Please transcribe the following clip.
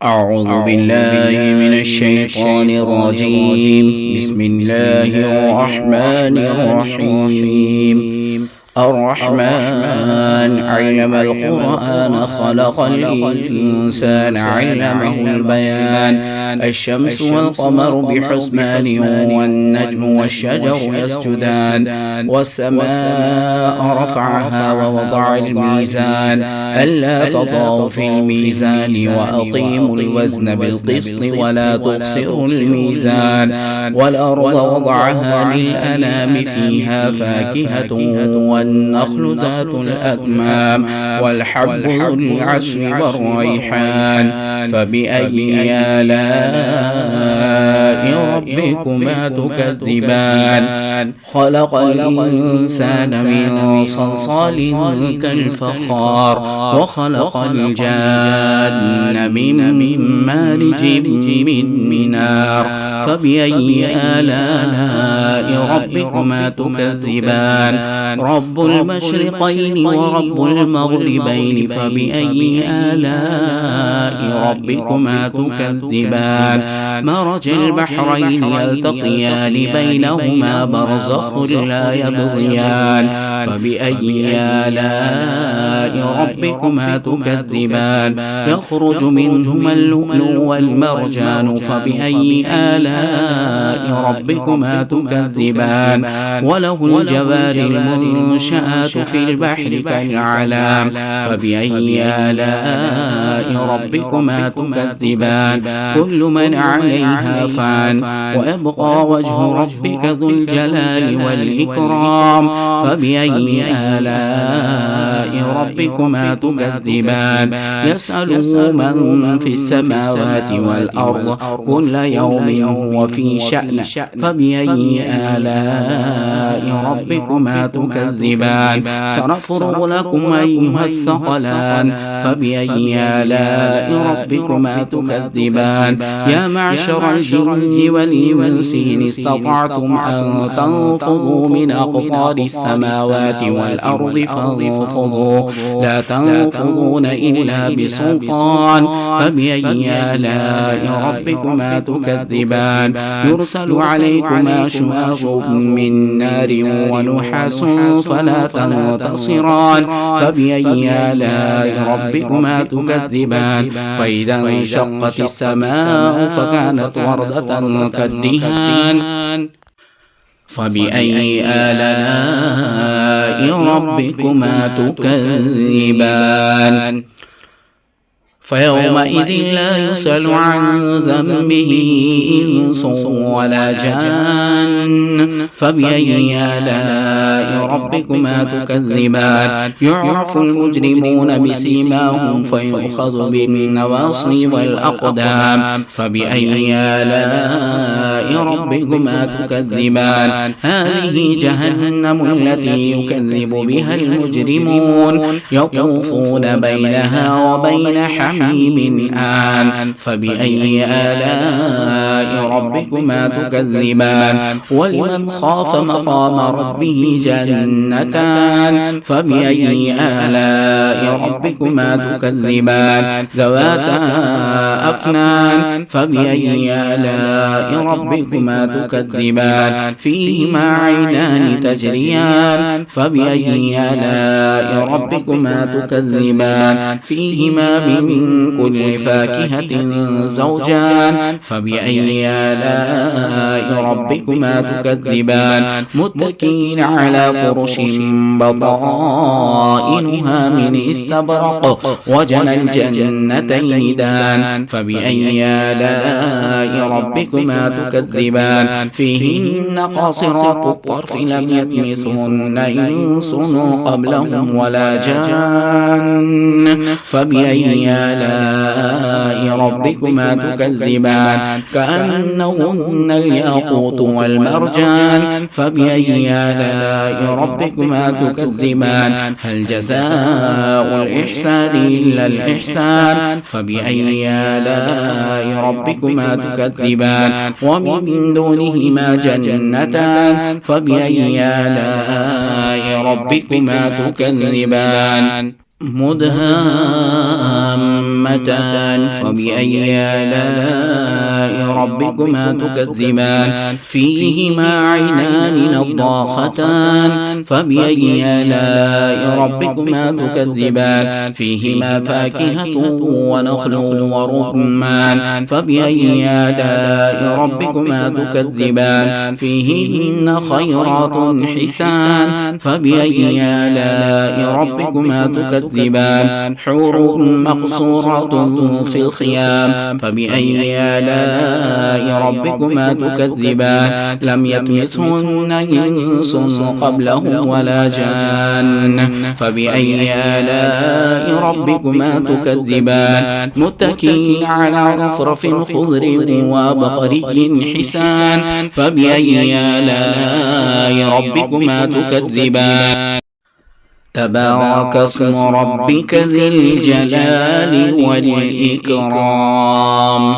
أعوذ بالله من الشيطان الرجيم. بسم الله الرحمن الرحيم. الرحمن علم القرآن خلق الإنسان علمه البيان. الشمس والقمر بحسبان والنجم والشجر يسجدان والسماء رفعها ووضع الميزان ألا تطغوا في الميزان وأقيموا الوزن بالقسط ولا تخسروا الميزان. والأرض وضعها للأنام فيها فاكهة والنخل ذات الأكمام والحب ذو العصف والريحان. فبأي آلاء ربكما تكذبان؟ خلق الإنسان من صلصال كالفخار وخلق الجان من مارج من نار. فبأي آلاء ربكما تكذبان؟ رب المشرقين ورب المغربين. فبأي آلاء ربكما تكذبان؟ مرج البحرين يلتقيان بينهما برزخ لا يبغيان. فبأي آلاء ربكما تكذبان؟ يخرج منهما اللؤلؤ والمرجان. فبأي آلاء ربكما تكذبان؟ وله الجوار المنشآت في البحر كالأعلام. فبأي آلاء ربكما تكذبان؟ كل من عليها فان ويبقى وجه ربك ذو الجلال والإكرام. فبأي آلاء ربكما تكذبان؟ يسأله من في السماوات والأرض كل يوم هو في شأن. فبأي آلاء ربكما تكذبان؟ سنفرغ لكم أيها الثقلان. فبأي آلاء ربكما تكذبان؟ يا معشر الجن والإنس إن استطعتم أن تنفضوا من أقطار السماوات والأرض فانفضوا لا تنفضون إلا بسلطان. فبأي آلاء ربكما تكذبان؟ يرسل عليكما شواظ من نار ونحاس فلا تنتصران. فبأي آلاء ربكما تكذبان؟ وإذا انشقت السماء فكانت وردة كالدهان. فبأي آلاء ربكما تكذبان؟ فيومئذ لا يسأل عن ذنبه إنس ولا جان. فبأي آلاء ربكما تكذبان؟ يعرف المجرمون بسيماهم فيؤخذ بالنواصي والأقدام. فبأي آلاء ربكما تكذبان؟ هذه جهنم التي يكذب بها المجرمون يطوفون بينها وبين حميم آن. فبأي آلاء ربكما تكذبان؟ ولمن خاف مقام ربه جنتان. فبأي آلاء ربكما تكذبان؟ ذواتا أفنان. فبأي آلاء ربكما تكذبان؟ فيهما عينان تجريان. فبأي آلاء ربكما تكذبان؟ فيهما من كل فاكهة زوجان. فبأي آلاء ربكما تكذبان؟ متكئين على فرش بطائنها من استبرق وجنى الجنتين دان. فبأي آلاء ربكما تكذبان؟ فيهن قاصرات الطرف لم يطمثهن إنس قبلهم ولا جان. فبأي آلاء ربكما تكذبان؟ كأنهن الياقوت والمرجان. فبأي آلاء ربكما تكذبان؟ هل جزاء الإحسان إلا الإحسان؟ فبأي آلاء ربكما تكذبان؟ ومن دونهما جنتان. فبأي آلاء ربكما تكذبان؟ مدهامتان. نعمتان فبأي آلاء ربكما تكذبان فيهما عينان نضاختان فبأي آلاء ربكما تكذبان فيهما فاكهة ونخل ورمان فبأي آلاء ربكما تكذبان فيهن خيرات حسان فبأي آلاء ربكما تكذبان حور مقصورات في الخيام فبأي آلاء ربكما تكذبان لم يطمثهن إنس قبلهم ولا جان فبأي آلاء ربكما تكذبان متكئين على رفرف خضر وبقري حسان فبأي آلاء ربكما تكذبان تبارك اسم ربك ذي الجلال والإكرام.